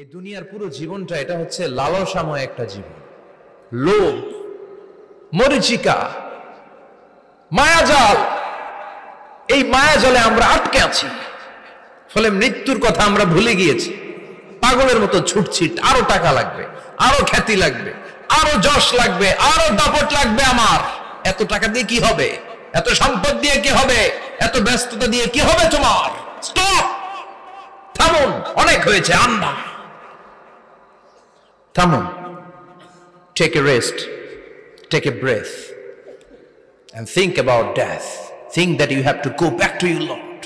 এই দুনিয়ার পুরো জীবনটা এটা হচ্ছে লালসাময় একটা জীবন। লোভ, মরিচিকা, মায়াজাল, এই মায়াজালে আমরা আটকে আছি। ফলে মৃত্যুর কথা আমরা ভুলে গিয়েছি। পাগলের মতো ছুটছিট, আরো টাকা লাগবে, আরো খ্যাতি লাগবে, আরো যশ লাগবে, আরো দাপট লাগবে। আমার এত টাকা দিয়ে কি হবে? এত সম্পদ দিয়ে কি হবে? এত ব্যস্ততা দিয়ে কি হবে তোমার? স্টপ, থামুন, অনেক হয়েছে। আন্না, থামুন, take a rest, take a breath and think about death. Think that you have to go back to your Lord.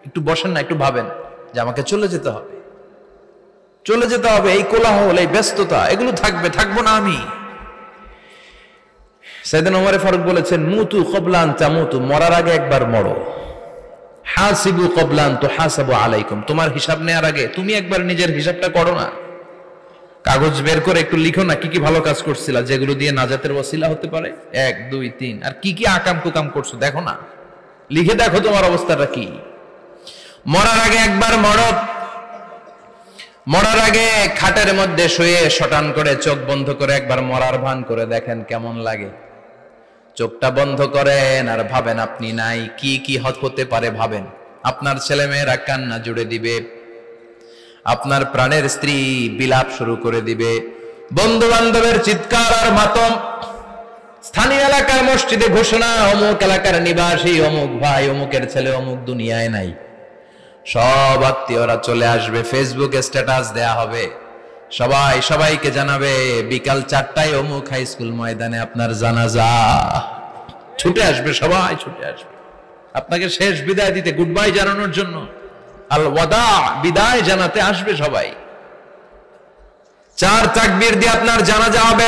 একটু বসেন না, একটু ভাবেন যে আমাকে চলে যেতে হবে, চলে যেতে হবে। এই কোলাহল, এই ব্যস্ততা, এগুলো থাকবে, থাকবো না আমি। সাইয়েদনা ওমর ফারুক বলেছেন, মুতু ক্বাবলা আন তামুতু, মরার আগে একবার মরো। হাসিবু ক্বাবলা আন তুহাসাবু আলাইকুম, তোমার হিসাব নেওয়ার আগে তুমি একবার নিজের হিসাবটা করো না। কাগজ বের করে একটু লিখো না কি কি ভালো কাজ করছিলা, যেগুলো দিয়ে নাজাতের ওসিলা হতে পারে। 1 2 3, আর কি কি আকাম কুকাম করছো দেখো না, লিখে দেখো তোমার অবস্থাটা কি। মরার আগে একবার মরো। মরার আগে খাটের মধ্যে শুয়ে শটান করে চোখ বন্ধ করে একবার মরার ভান করে দেখেন কেমন লাগে। চোখটা বন্ধ করেন আর ভাবেন আপনি নাই, কি কি হতে পারে ভাবেন। আপনার ছেলে মেয়েরা কান্না জুড়ে দিবে, আপনার প্রাণের স্ত্রী বিলাপ শুরু করে দিবে, বন্ধু বান্ধবের চিৎকার আর মাতম, স্থানীয় এলাকার মসজিদে ঘোষণা, অমুক এলাকার নিবাসী অমুক ভাই অমুকের ছেলে অমুক দুনিয়ায় নাই। সব আত্মীয়রা চলে আসবে, ফেসবুকে স্ট্যাটাস দেয়া হবে, সবাই সবাইকে জানাবে বিকাল 4টায় অমুক হাই স্কুল ময়দানে আপনার জানাজা। ছুটে আসবে, সবাই ছুটে আসবে আপনাকে শেষ বিদায় দিতে, গুড বাই জানানোর জন্য, আল ওয়াদা, বিদায় জানাতে আসবে সবাই। 4 তাকবীর দিয়ে আপনার জানাজা হবে,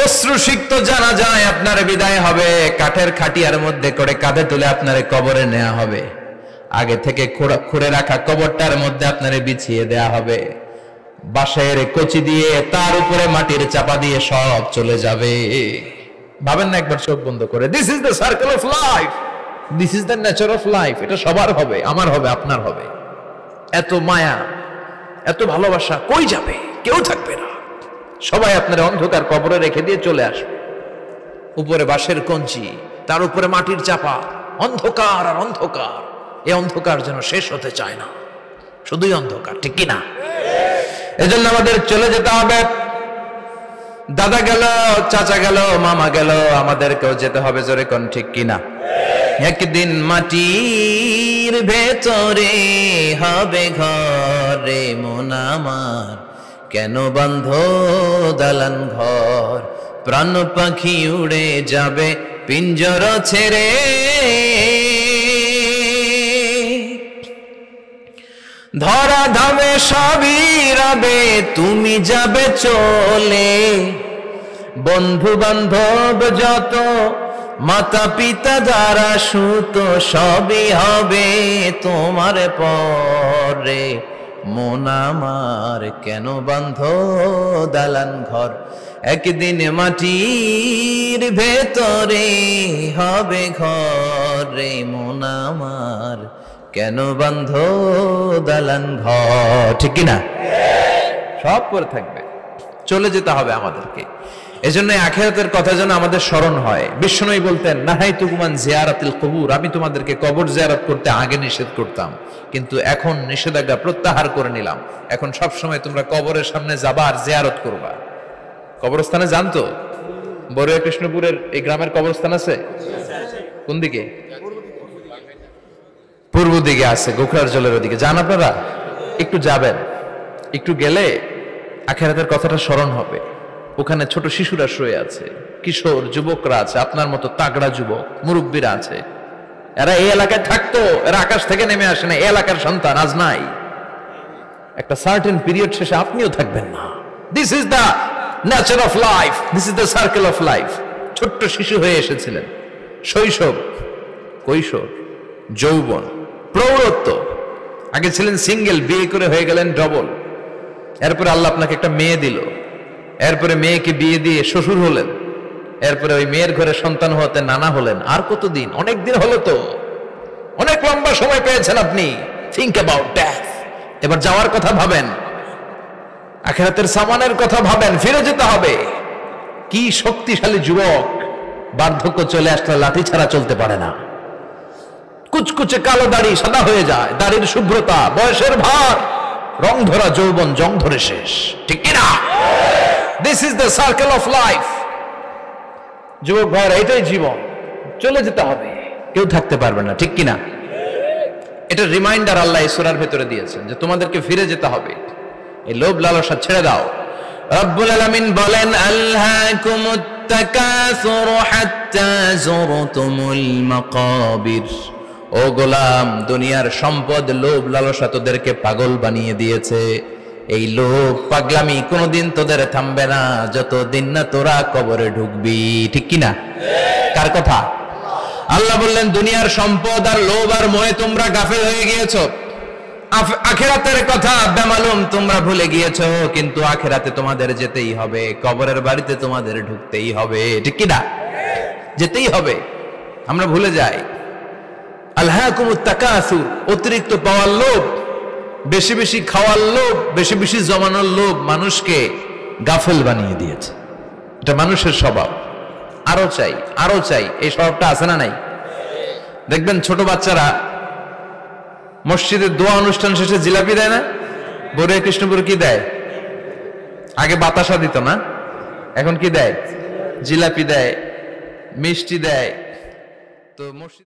অশ্রুসিক্ত জানাজায় আপনার বিদায় হবে। কাঠের খাটিয়ার মধ্যে করে কাঁধে তুলে আপনার কবরে নেওয়া হবে। আগে থেকে খুঁড়ে রাখা কবরটার মধ্যে আপনারে বিছিয়ে দেয়া হবে। বাঁশের কচি দিয়ে তার উপরে মাটির চাপা দিয়ে সব চলে যাবে। ভাবেন না একবার চোখ বন্ধ করে, this is the circle of life, this is the nature of life. এটা সবার হবে, আমার হবে, আপনার হবে। এত মায়া, এত ভালোবাসা কই যাবে? কেউ থাকবে না, সবাই আপনার অন্ধকার কবরে রেখে দিয়ে চলে আসবে। উপরে বাঁশের কঞ্চি, তার উপরে মাটির চাপা, অন্ধকার আর অন্ধকার। এই অন্ধকার যেন শেষ হতে চায় না, শুধুই অন্ধকার, ঠিক কিনা? এজন্য আমাদের চলে যেতে হবে। দাদা গেল, চাচা গেল, মামা গেল, আমাদেরকেও যেতে হবে, জোরে কোন ঠিক কিনা? একদিন মাটির ভেতরে হবে ঘরে মন আমার, কেন বন্ধ দালান ঘর, প্রাণ পাখি উড়ে যাবে পিঞ্জর ছেড়ে। ধরা ধামে সবই রবে, তুমি যাবে চলে, বন্ধু বান্ধব যত, মাতা পিতা যারা সুত, সবই হবে তোমার পরে। মন আমার কেন বন্ধ দালান ঘর, একদিন মাটির ভেতরে হবে ঘরে মন আমার, কেন বন্ধ দালান ঘর, ঠিক কিনা? সব পরে থাকবে, চলে যেতে হবে আমাদেরকে। এজন্য আখিরাতের কথা যেন আমাদের স্মরণ হয়। বিশ্বনবী বলতেন, নাহাইতুকুম আন জিয়ারাতিল কুবুর, আমি তোমাদেরকে কবর জিয়ারত করতে আগে নিষেধ করতাম, কিন্তু এখন নিষেধাজ্ঞা প্রত্যাহার করে নিলাম। এখন সব সময় তোমরা কবরের সামনে যাবা আর জিয়ারত করবা। কবরস্থানে জানতো বড়ুয়া কৃষ্ণপুরের এই গ্রামের কবরস্থান আছে কোন দিকে? পূর্ব দিকে আছে, গোখরার জলের ওদিকে। যান আপনারা, একটু যাবেন, একটু গেলে আখিরাতের কথাটা স্মরণ হবে। ওখানে ছোট শিশুরা শুয়ে আছে, কিশোর যুবকরা আছে, আপনার মতো তাগড়া যুবক মুরব্বীরা আছে। এরা এই এলাকায় থাকতো, এরা আকাশ থেকে নেমে আসে না, এই এলাকার সন্তান, আজ নাই। একটা সার্টেন পিরিয়ড শেষে আপনিও থাকবেন না। This is the nature of life, this is the circle of life. ছোট্ট শিশু হয়ে এসেছিলেন, শৈশব, কৈশোর, যৌবন, প্রৌঢ়ত্ব। আগে ছিলেন সিঙ্গেল, বিয়ে করে হয়ে গেলেন ডবল। এরপরে আল্লাহ আপনাকে একটা মেয়ে দিল, এরপরে মেয়েকে বিয়ে দিয়ে শ্বশুর হলেন, এরপরে ওই মেয়ের ঘরে সন্তান হতে নানা হলেন। আর কতদিন? অনেক দিন হলো তো, অনেক লম্বা সময় পেয়েছেন আপনি। Think about death. এবার যাওয়ার কথা ভাবেন। আখিরাতের সামানের কথা ভাবেন, ফিরে যেতে হবে। কি শক্তিশালী যুবক, বার্ধক্য চলে আসলে লাঠি ছাড়া চলতে পারে না। কুচকুচে কালো দাড়ি সাদা হয়ে যায়, দাড়ির শুভ্রতা, বয়সের ভার, রং ধরা যৌবন জং ধরে শেষ, ঠিক কিনা? This is the circle of life. যুবক ভাইয়ের এটাই জীবন, চলে যেতে হবে, কেউ থাকতে পারবে না, ঠিক কিনা? এটা রিমাইন্ডার আল্লাহ এই সূরার ভেতরে দিয়েছেন যে তোমাদেরকে ফিরে যেতে হবে, এই লোভ লালসা ছেড়ে দাও। রব্বুল আলামিন বলেন, আলহাকুমুত তাকাসুর হাত্তা যুরতুমুল মাকাবির। ও গোলাম, দুনিয়ার সম্পদ, লোভ লালসা তোদেরকে পাগল বানিয়ে দিয়েছে। এই লোভ পাগলামি কোনোদিন তোদের থামবে না যতদিন না তোরা কবরে ঢুকবি, ঠিক কিনা? কার কথা? আল্লাহ বললেন, দুনিয়ার সম্পদ আর লোভ আর মোহে তোমরা গাফেল হয়ে গিয়েছো। আখিরাতের কথা বেমালুম তোমরা ভুলে গিয়েছো, কিন্তু আখিরাতে তোমাদের যেতেই হবে, কবরের বাড়িতে তোমাদের ঢুকতেই হবে, ঠিক কিনা? যেতেই হবে, আমরা ভুলে যাই। আলহাকুমুত তাকাসুর, অতিরিক্ত পাওয়ার লোভ, বেশি বেশি খাওয়ার লোভ, বেশি বেশি জমানোর লোভ মানুষকে গাফেল বানিয়ে দিয়েছে। এটা মানুষের স্বভাব, আরো চাই আরো চাই, এই স্বভাবটা আছে না নাই? দেখবেন ছোট বাচ্চারা মসজিদের দোয়া অনুষ্ঠান শেষে জিলাপি দেয় না? বড়ে কৃষ্ণপুর কি দেয়? আগে বাতাসা দিত না, এখন কি দেয়? জিলাপি দেয়, মিষ্টি দেয়। তো মসজিদ